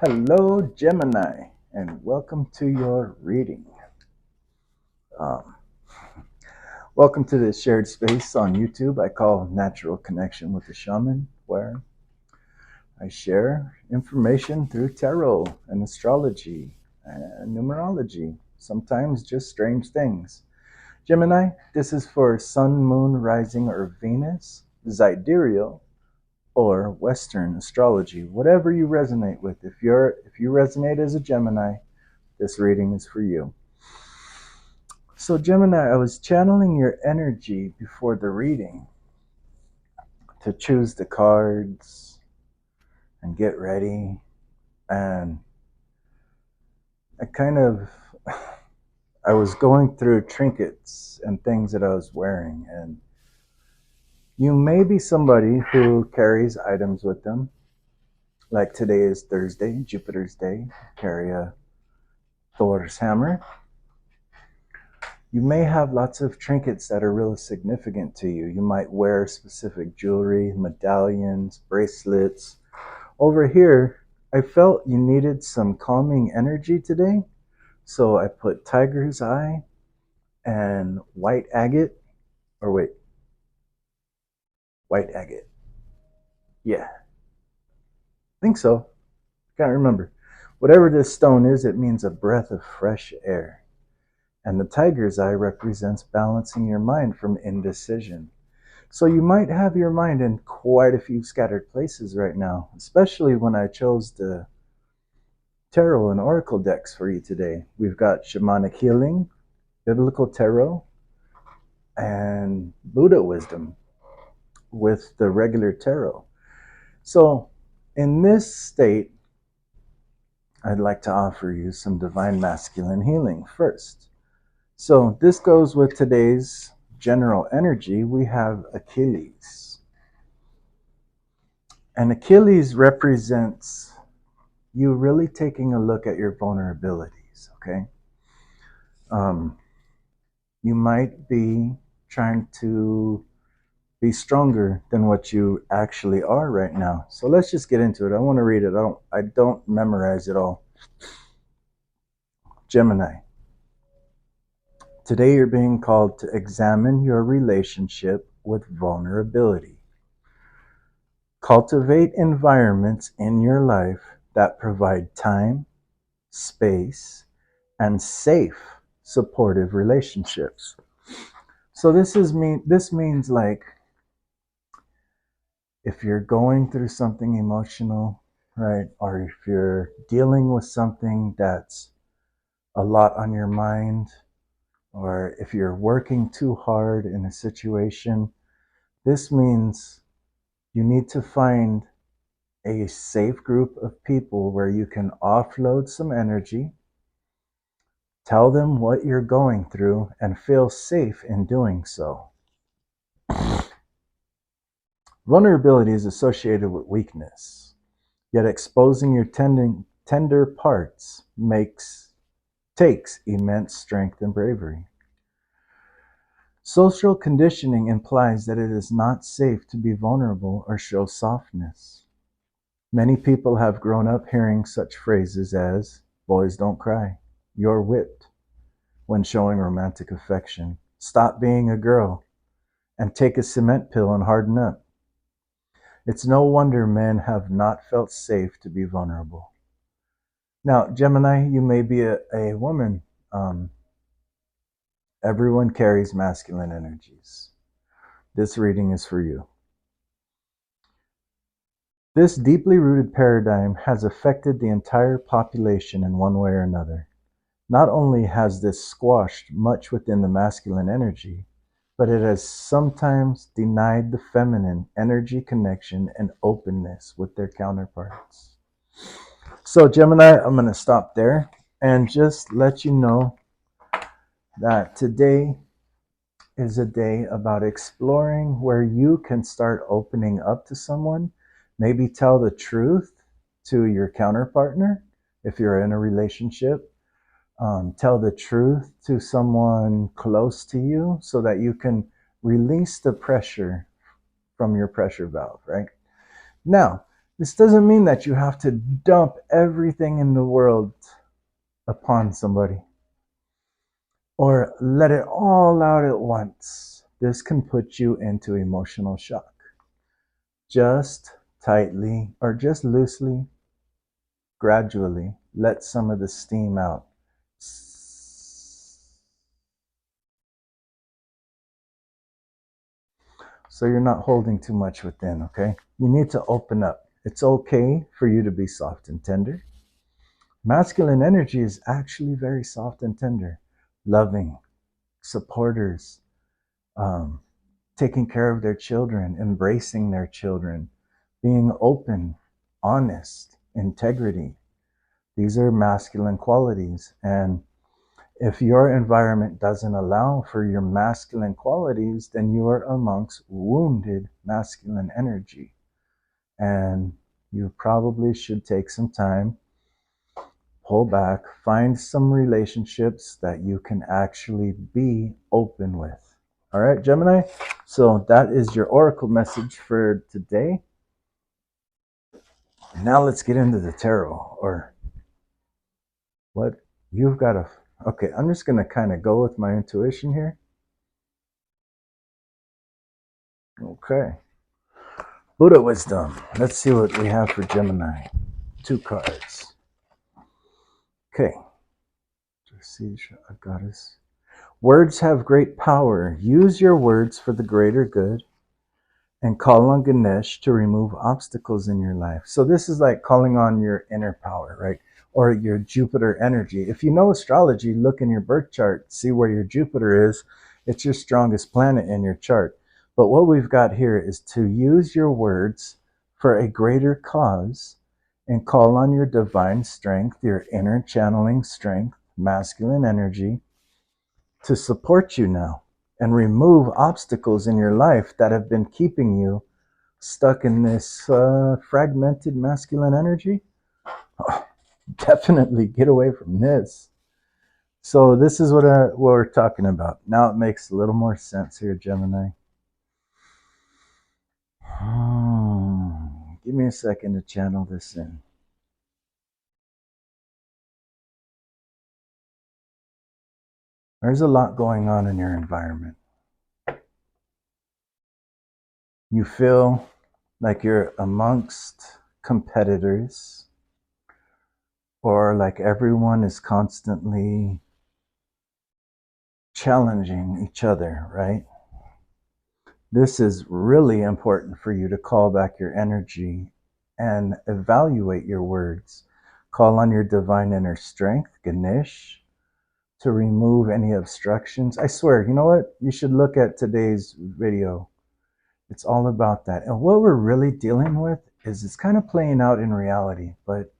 Hello, Gemini, and welcome to your reading. Um, Welcome to this shared space on YouTube I call Natural Connection with the Shaman, where I share information through tarot and astrology and numerology, sometimes just strange things. Gemini, this is for Sun, Moon, Rising, or Venus, Zodiacal, or Western astrology, whatever you resonate with. If you resonate as a Gemini, this reading is for you. So, Gemini, I was channeling your energy before the reading to choose the cards and get ready. And I kind of, I was going through trinkets and things that I was wearing. And you may be somebody who carries items with them. Like today is Thursday, Jupiter's day. Carry a Thor's hammer. You may have lots of trinkets that are really significant to you. You might wear specific jewelry, medallions, bracelets. Over here, I felt you needed some calming energy today, so I put tiger's eye and white agate, or wait, white agate. Yeah, I think so. Can't remember. Whatever this stone is, it means a breath of fresh air. And the tiger's eye represents balancing your mind from indecision. So you might have your mind in quite a few scattered places right now, especially when I chose the tarot and oracle decks for you today. We've got shamanic healing, biblical tarot, and Buddha wisdom with the regular tarot. So in this state, I'd like to offer you some divine masculine healing first. So this goes with today's general energy. We have Achilles. And Achilles represents you really taking a look at your vulnerabilities, okay? Um, you might be trying to be stronger than what you actually are right now. So let's just get into it. I want to read it. I don't memorize it all. Gemini. Today you're being called to examine your relationship with vulnerability. Cultivate environments in your life that provide time, space, and safe, supportive relationships. So this means like if you're going through something emotional, right, or if you're dealing with something that's a lot on your mind, or if you're working too hard in a situation, this means you need to find a safe group of people where you can offload some energy, tell them what you're going through, and feel safe in doing so. Vulnerability is associated with weakness, yet exposing your tender parts takes immense strength and bravery. Social conditioning implies that it is not safe to be vulnerable or show softness. Many people have grown up hearing such phrases as, boys don't cry, you're whipped, when showing romantic affection, stop being a girl, and take a cement pill and harden up. It's no wonder men have not felt safe to be vulnerable. Now, Gemini, you may be a woman. Everyone carries masculine energies. This reading is for you. This deeply rooted paradigm has affected the entire population in one way or another. Not only has this squashed much within the masculine energy, but it has sometimes denied the feminine energy connection and openness with their counterparts. So, Gemini, I'm going to stop there and just let you know that today is a day about exploring where you can start opening up to someone. Maybe tell the truth to your counterpartner if you're in a relationship. Tell the truth to someone close to you so that you can release the pressure from your pressure valve, right? Now, This doesn't mean that you have to dump everything in the world upon somebody or let it all out at once. This can put you into emotional shock. Just tightly or just loosely, gradually let some of the steam out. So you're not holding too much within, okay? You need to open up. It's okay for you to be soft and tender. Masculine energy is actually very soft and tender, loving, supporters, um, taking care of their children, embracing their children, being open, honest, integrity. These are masculine qualities. And if your environment doesn't allow for your masculine qualities, then you are amongst wounded masculine energy. And you probably should take some time, pull back, find some relationships that you can actually be open with. All right, Gemini? So that is your oracle message for today. Now let's get into the tarot, or what you've got to. Okay, I'm just going to kind of go with my intuition here. Okay. Buddha wisdom. Let's see what we have for Gemini. 2 cards. Okay. A goddess. Words have great power. Use your words for the greater good and call on Ganesh to remove obstacles in your life. So this is like calling on your inner power, right? Or your Jupiter energy. If you know astrology, look in your birth chart, see where your Jupiter is. It's your strongest planet in your chart. But what we've got here is to use your words for a greater cause and call on your divine strength, your inner channeling strength, masculine energy, to support you now and remove obstacles in your life that have been keeping you stuck in this fragmented masculine energy. Oh, definitely get away from this. So this is what we're talking about. Now it makes a little more sense here, Gemini. Give me a second to channel this in. There's a lot going on in your environment. You feel like you're amongst competitors, or like everyone is constantly challenging each other, right? This is really important for you to call back your energy and evaluate your words. Call on your divine inner strength, Ganesh, to remove any obstructions. I swear, you know what? You should look at today's video. It's all about that. And what we're really dealing with is it's kind of playing out in reality, but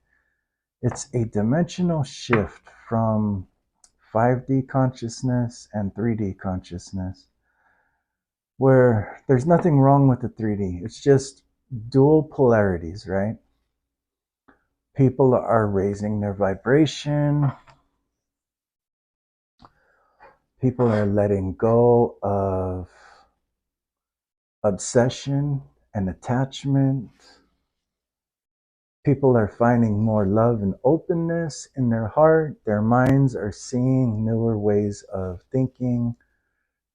it's a dimensional shift from 5D consciousness and 3D consciousness, where there's nothing wrong with the 3D. It's just dual polarities, right? People are raising their vibration. People are letting go of obsession and attachment. People are finding more love and openness in their heart. Their minds are seeing newer ways of thinking.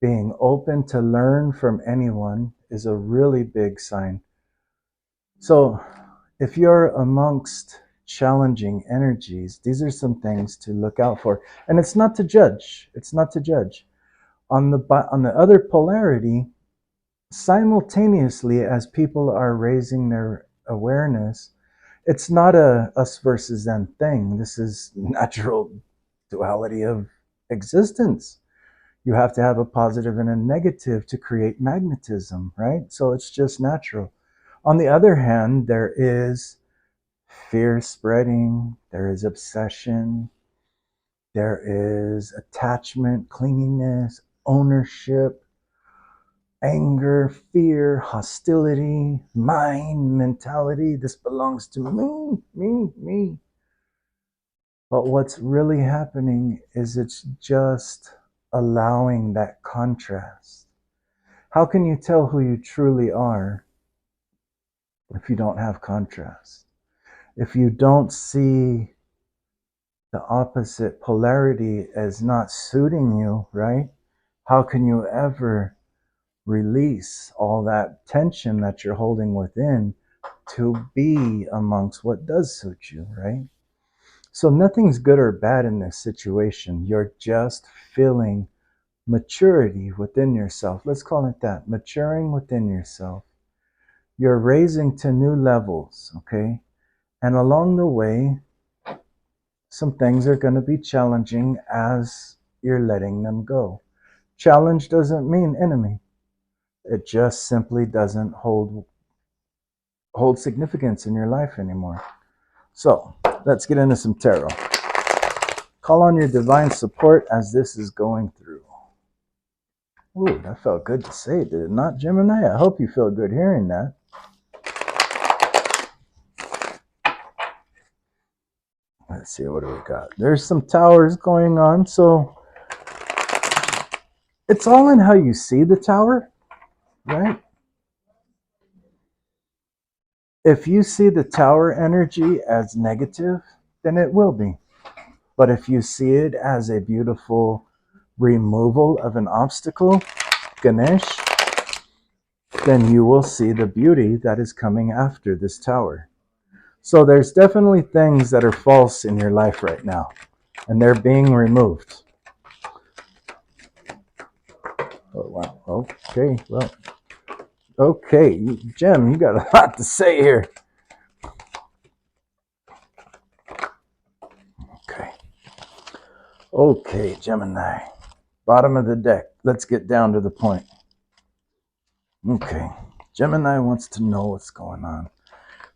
Being open to learn from anyone is a really big sign. So if you're amongst challenging energies, these are some things to look out for. And it's not to judge. It's not to judge. On the other polarity, simultaneously as people are raising their awareness, it's not a us versus them thing. This is natural duality of existence. You have to have a positive and a negative to create magnetism, right? So it's just natural. On the other hand, there is fear spreading, there is obsession, there is attachment, clinginess, ownership, anger, fear, hostility, mine mentality. This belongs to me. But what's really happening is it's just allowing that contrast. How can you tell who you truly are if you don't have contrast, if you don't see the opposite polarity as not suiting you, right? How can you ever release all that tension that you're holding within to be amongst what does suit you, right? So nothing's good or bad in this situation. You're just feeling maturity within yourself. Let's call it that, maturing within yourself. You're raising to new levels, okay? And along the way, some things are going to be challenging as you're letting them go. Challenge doesn't mean enemy. It just simply doesn't hold significance in your life anymore. So let's get into some tarot. Call on your divine support as this is going through. Ooh, that felt good to say, did it not, Gemini? I hope you feel good hearing that. Let's see, what do we got? There's some towers going on, so it's all in how you see the tower, right? If you see the tower energy as negative, then it will be. But if you see it as a beautiful removal of an obstacle, Ganesh, then you will see the beauty that is coming after this tower. So there's definitely things that are false in your life right now, and they're being removed. Oh, wow. Okay, well, okay, Jem, you got a lot to say here. Okay, Gemini. Bottom of the deck. Let's get down to the point. Okay, Gemini wants to know what's going on.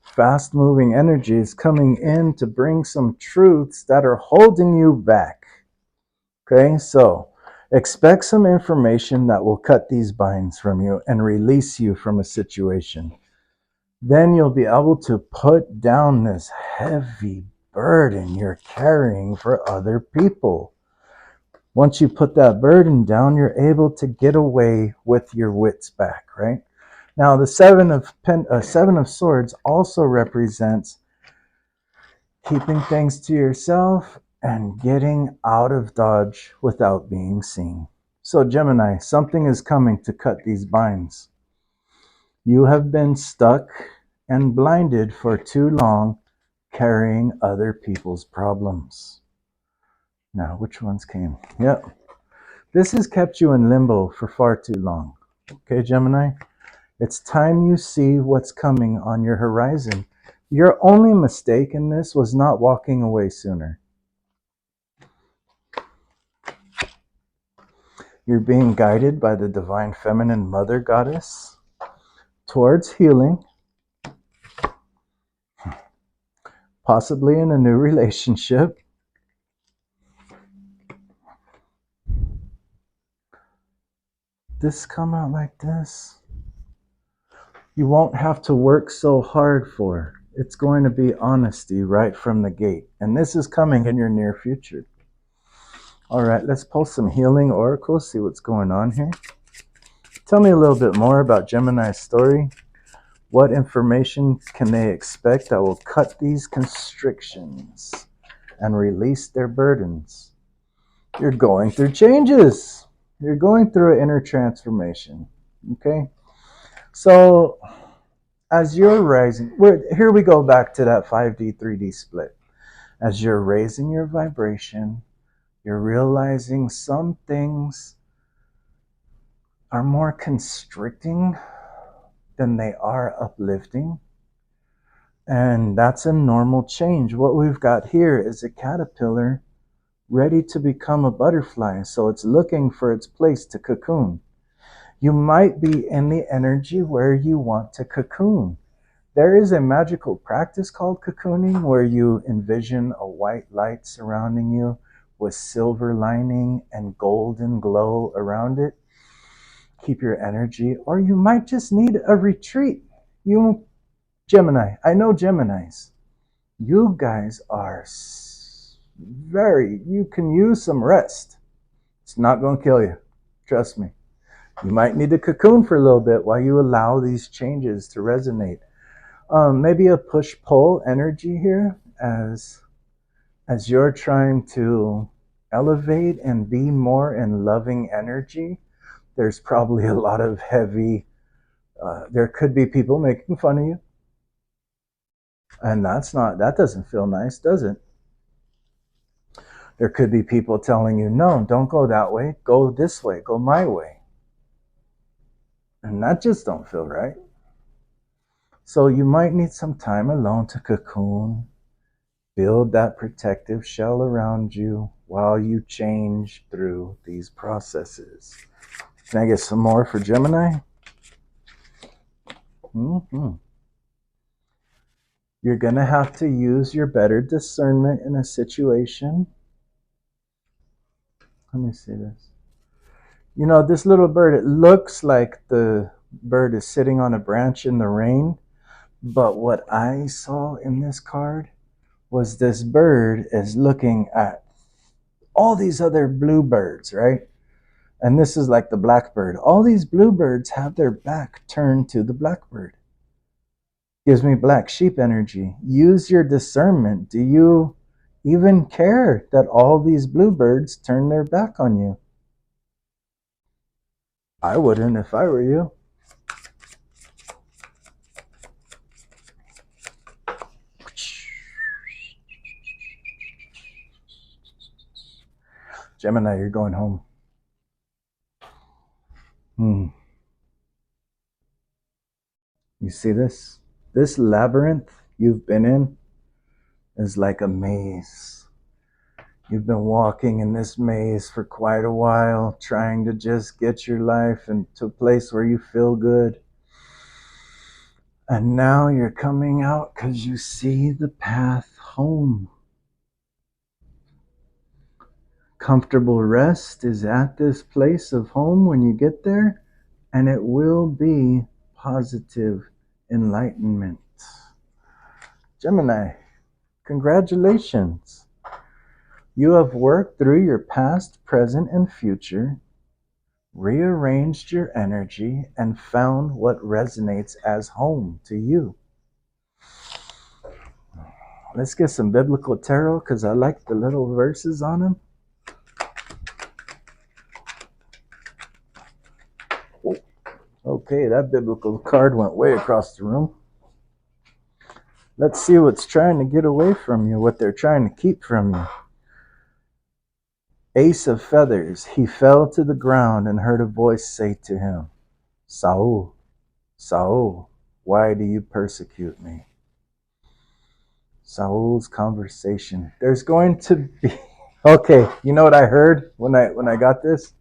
Fast moving energy is coming in to bring some truths that are holding you back. Okay, so expect some information that will cut these binds from you and release you from a situation. Then you'll be able to put down this heavy burden you're carrying for other people. Once you put that burden down, you're able to get away with your wits back, right? Now, the Seven of Swords also represents keeping things to yourself and getting out of Dodge without being seen. So, Gemini, something is coming to cut these binds. You have been stuck and blinded for too long carrying other people's problems. Now, which ones came? Yep. This has kept you in limbo for far too long. Okay, Gemini? It's time you see what's coming on your horizon. Your only mistake in this was not walking away sooner. You're being guided by the divine feminine mother goddess towards healing, possibly in a new relationship. This come out like this. You won't have to work so hard for. It's going to be honesty right from the gate. And this is coming in your near future. All right, let's pull some healing oracles, see what's going on here. Tell me a little bit more about Gemini's story. What information can they expect that will cut these constrictions and release their burdens? You're going through changes. You're going through an inner transformation. Okay? So, as you're rising, here we go back to that 5D, 3D split. As you're raising your vibration, you're realizing some things are more constricting than they are uplifting. And that's a normal change. What we've got here is a caterpillar ready to become a butterfly. So it's looking for its place to cocoon. You might be in the energy where you want to cocoon. There is a magical practice called cocooning where you envision a white light surrounding you with silver lining and golden glow around it. Keep your energy, or you might just need a retreat. Gemini, I know Geminis. You guys are you can use some rest. It's not going to kill you. Trust me. You might need to cocoon for a little bit while you allow these changes to resonate. Maybe a push-pull energy here as you're trying to elevate and be more in loving energy. There's probably a lot of heavy, there could be people making fun of you. And that doesn't feel nice, does it? There could be people telling you, no, don't go that way, go this way, go my way. And that just don't feel right. So you might need some time alone to cocoon, build that protective shell around you while you change through these processes. Can I get some more for Gemini? Mm-hmm. You're going to have to use your better discernment in a situation. Let me see this. You know, this little bird, it looks like the bird is sitting on a branch in the rain. But what I saw in this card was this bird is looking at all these other bluebirds, right? And this is like the blackbird. All these bluebirds have their back turned to the blackbird. Gives me black sheep energy. Use your discernment. Do you even care that all these bluebirds turn their back on you? I wouldn't if I were you. Gemini, you're going home. You see this? This labyrinth you've been in is like a maze. You've been walking in this maze for quite a while, trying to just get your life into a place where you feel good. And now you're coming out because you see the path home. Comfortable rest is at this place of home when you get there, and it will be positive enlightenment. Gemini, congratulations. You have worked through your past, present, and future, rearranged your energy, and found what resonates as home to you. Let's get some biblical tarot because I like the little verses on them. Okay, that biblical card went way across the room. Let's see what's trying to get away from you, what they're trying to keep from you. Ace of Feathers. He fell to the ground and heard a voice say to him, Saul, Saul, why do you persecute me? Saul's conversation. There's going to be... Okay, you know what I heard when I got this?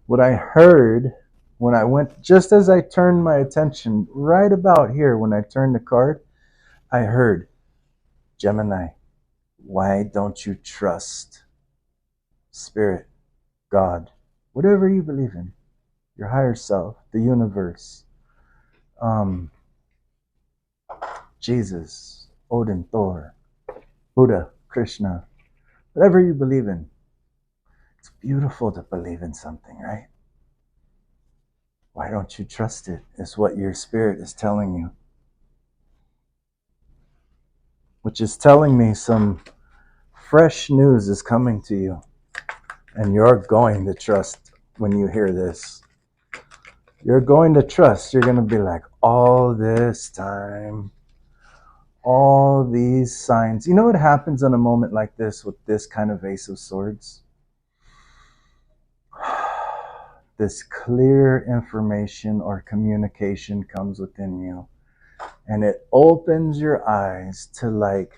What I heard when I went, just as I turned my attention, right about here when I turned the card, I heard, Gemini, why don't you trust Spirit, God, whatever you believe in, your higher self, the universe, Jesus, Odin, Thor, Buddha, Krishna, whatever you believe in. It's beautiful to believe in something, right? Why don't you trust it? Is what your spirit is telling you. Which is telling me some fresh news is coming to you. And you're going to trust when you hear this. You're going to trust. You're going to be like, all this time, all these signs. You know what happens in a moment like this with this kind of Ace of Swords? This clear information or communication comes within you. And it opens your eyes to like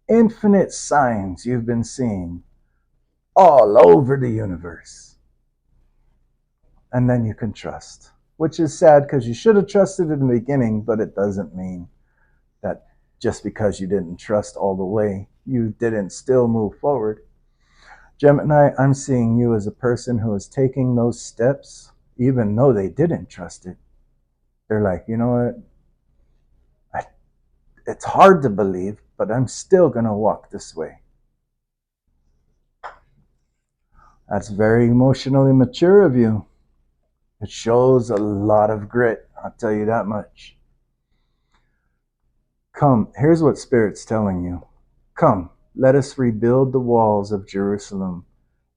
infinite signs you've been seeing all over the universe. And then you can trust. Which is sad because you should have trusted in the beginning, but it doesn't mean that just because you didn't trust all the way, you didn't still move forward. Gemini, I'm seeing you as a person who is taking those steps, even though they didn't trust it. They're like, you know what? It's hard to believe, but I'm still going to walk this way. That's very emotionally mature of you. It shows a lot of grit, I'll tell you that much. Come, here's what Spirit's telling you. Come, let us rebuild the walls of Jerusalem,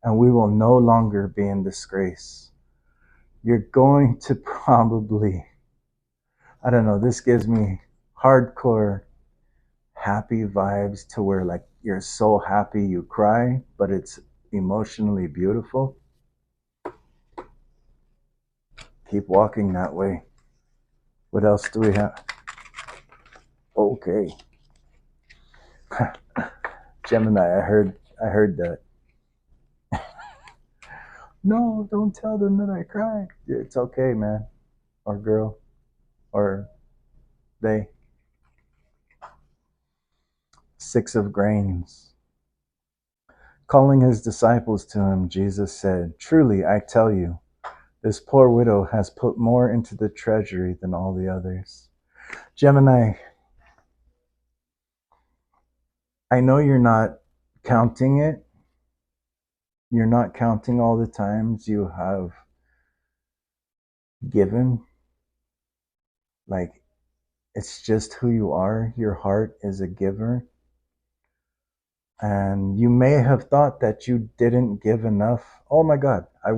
and we will no longer be in disgrace. You're going to probably, I don't know, this gives me hardcore happy vibes to where like you're so happy you cry, but it's emotionally beautiful. Keep walking that way. What else do we have? Okay. Gemini, I heard that. No, don't tell them that I cried. It's okay, man. Or girl. Or they. Six of grains. Calling his disciples to him, Jesus said, "Truly, I tell you, this poor widow has put more into the treasury than all the others." Gemini, I know you're not counting it. You're not counting all the times you have given. Like, it's just who you are. Your heart is a giver. And you may have thought that you didn't give enough. Oh my God, I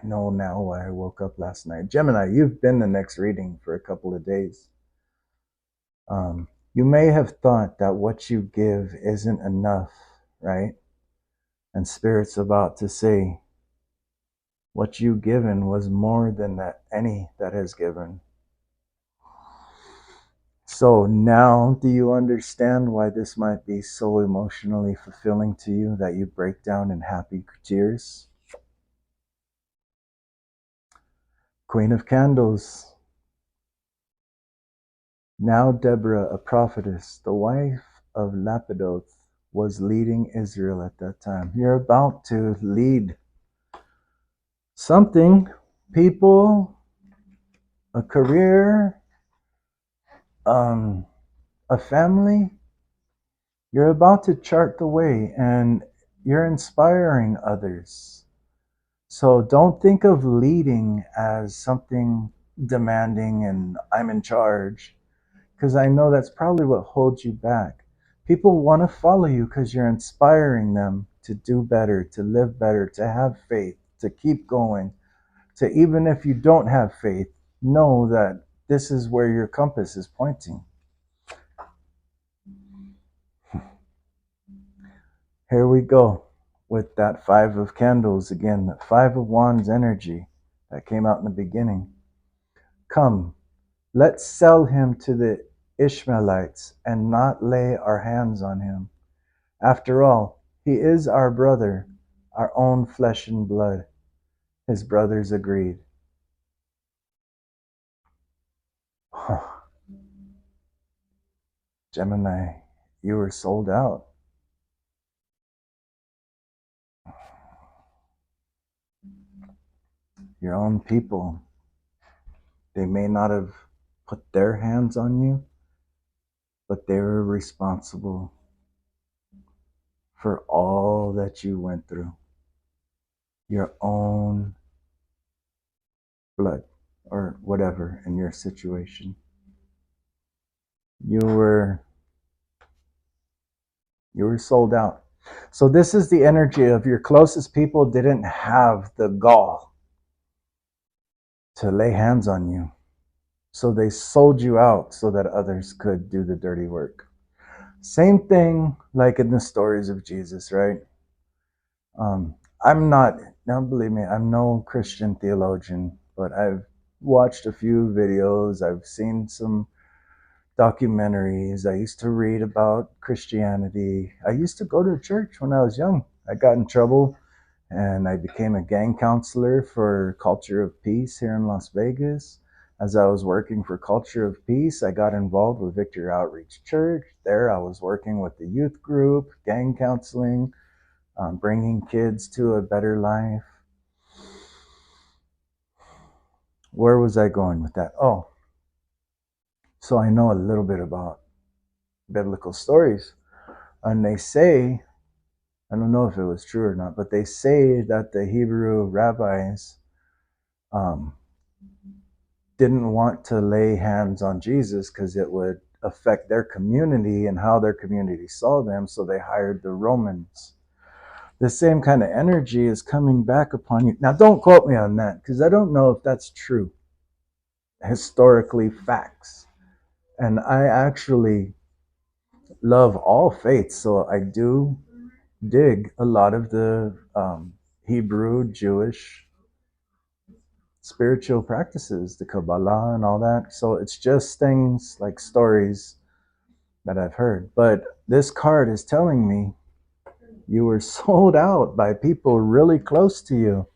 know now why I woke up last night. Gemini, you've been the next reading for a couple of days. You may have thought that what you give isn't enough, right? And Spirit's about to say, what you given was more than that any that has given. So now do you understand why this might be so emotionally fulfilling to you that you break down in happy tears? Queen of Candles. Now Deborah, a prophetess, the wife of Lapidoth, was leading Israel at that time. You're about to lead something, people, a career, a family. You're about to chart the way and you're inspiring others. So don't think of leading as something demanding and I'm in charge, because I know that's probably what holds you back. People want to follow you because you're inspiring them to do better, to live better, to have faith, to keep going, to even if you don't have faith, know that this is where your compass is pointing. Here we go with that Five of Candles again, the Five of Wands energy that came out in the beginning. Come, let's sell him to the Ishmaelites and not lay our hands on him. After all, he is our brother, our own flesh and blood. His brothers agreed. Gemini, you were sold out. Your own people, they may not have put their hands on you, but they were responsible for all that you went through. Your own blood or whatever in your situation. You were sold out. So this is the energy of your closest people didn't have the gall to lay hands on you. So they sold you out so that others could do the dirty work. Same thing like in the stories of Jesus, right? I'm not, now believe me, I'm no Christian theologian, but I've watched a few videos. I've seen some documentaries. I used to read about Christianity. I used to go to church when I was young. I got in trouble and I became a gang counselor for Culture of Peace here in Las Vegas. As I was working for Culture of Peace, I got involved with Victory Outreach Church. There I was working with the youth group, gang counseling, bringing kids to a better life. Where was I going with that? Oh, so I know a little bit about biblical stories. And they say, I don't know if it was true or not, but they say that the Hebrew rabbis um, didn't want to lay hands on Jesus because it would affect their community and how their community saw them, so they hired the Romans. The same kind of energy is coming back upon you. Now, don't quote me on that, because I don't know if that's true. Historically, facts. And I actually love all faiths, so I do dig a lot of the Hebrew, Jewish spiritual practices, the Kabbalah and all that. So it's just things like stories that I've heard. But this card is telling me you were sold out by people really close to you,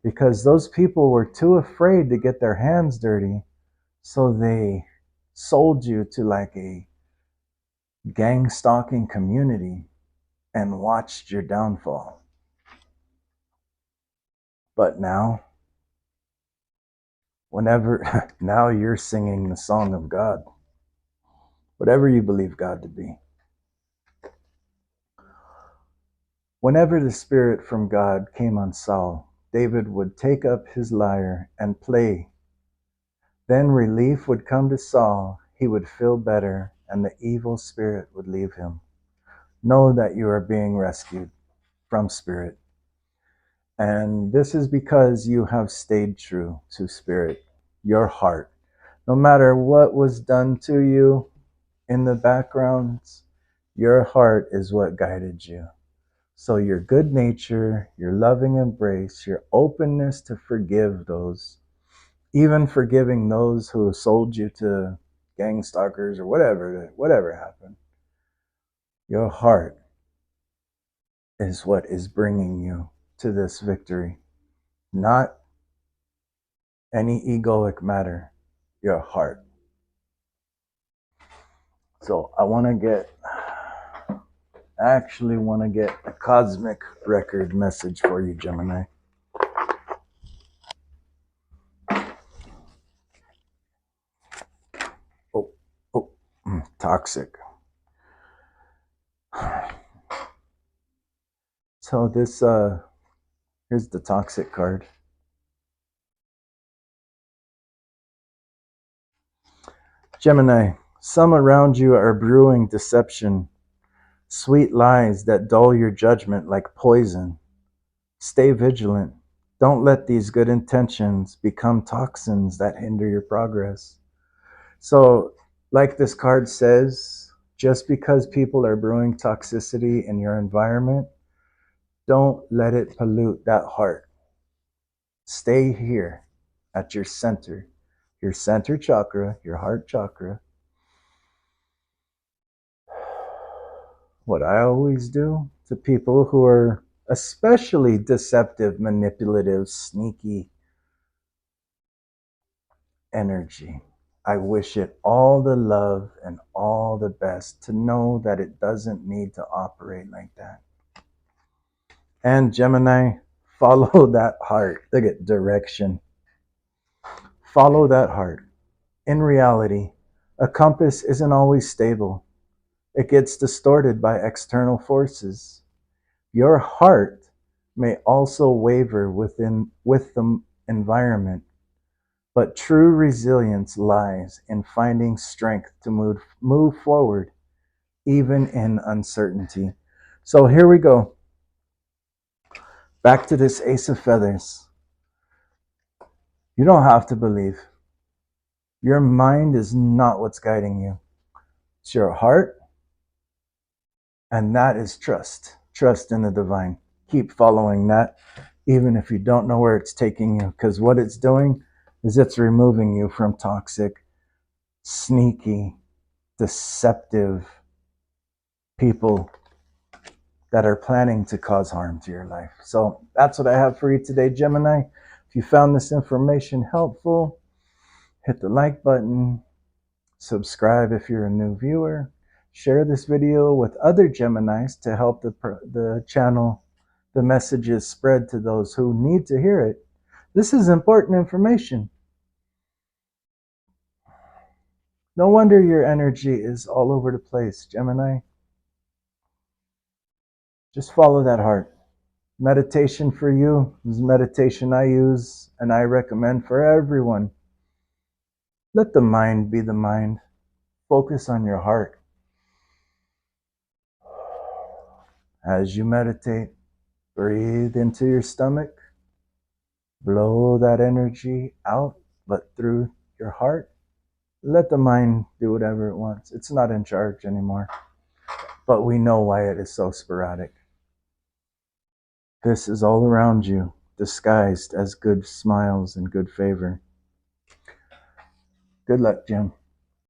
because those people were too afraid to get their hands dirty. So they sold you to like a gang stalking community and watched your downfall. But now, now you're singing the song of God, whatever you believe God to be. Whenever the Spirit from God came on Saul, David would take up his lyre and play. Then relief would come to Saul, he would feel better, and the evil spirit would leave him. Know that you are being rescued from Spirit. And this is because you have stayed true to Spirit, your heart. No matter what was done to you in the backgrounds, your heart is what guided you. So your good nature, your loving embrace, your openness to forgive those, even forgiving those who sold you to gang stalkers or whatever happened, your heart is what is bringing you to this victory. Not any egoic matter, your heart. So I actually want to get a cosmic record message for you, Gemini. Oh, toxic. So this, here's the toxic card. Gemini, some around you are brewing deception, sweet lies that dull your judgment like poison. Stay vigilant. Don't let these good intentions become toxins that hinder your progress. So, like this card says, just because people are brewing toxicity in your environment, don't let it pollute that heart. Stay here at your center chakra, your heart chakra. What I always do to people who are especially deceptive, manipulative, sneaky energy, I wish it all the love and all the best to know that it doesn't need to operate like that. And Gemini, follow that heart. Look at direction. Follow that heart. In reality, a compass isn't always stable. It gets distorted by external forces. Your heart may also waver with the environment, but true resilience lies in finding strength to move forward, even in uncertainty. So here we go. Back to this Ace of Feathers. You don't have to believe. Your mind is not what's guiding you. It's your heart, and that is trust. Trust in the divine. Keep following that, even if you don't know where it's taking you, because what it's doing is it's removing you from toxic, sneaky, deceptive people that are planning to cause harm to your life. So that's what I have for you today, Gemini. If you found this information helpful, hit the like button, subscribe if you're a new viewer, share this video with other Geminis to help the channel, the messages spread to those who need to hear it. This is important information. No wonder your energy is all over the place, Gemini. Just follow that heart. Meditation for you is meditation I use and I recommend for everyone. Let the mind be the mind. focus on your heart. As you meditate, breathe into your stomach, blow that energy out, but through your heart. Let the mind do whatever it wants. It's not in charge anymore. But we know why it is so sporadic. This is all around you, disguised as good smiles and good favor. Good luck, Jim.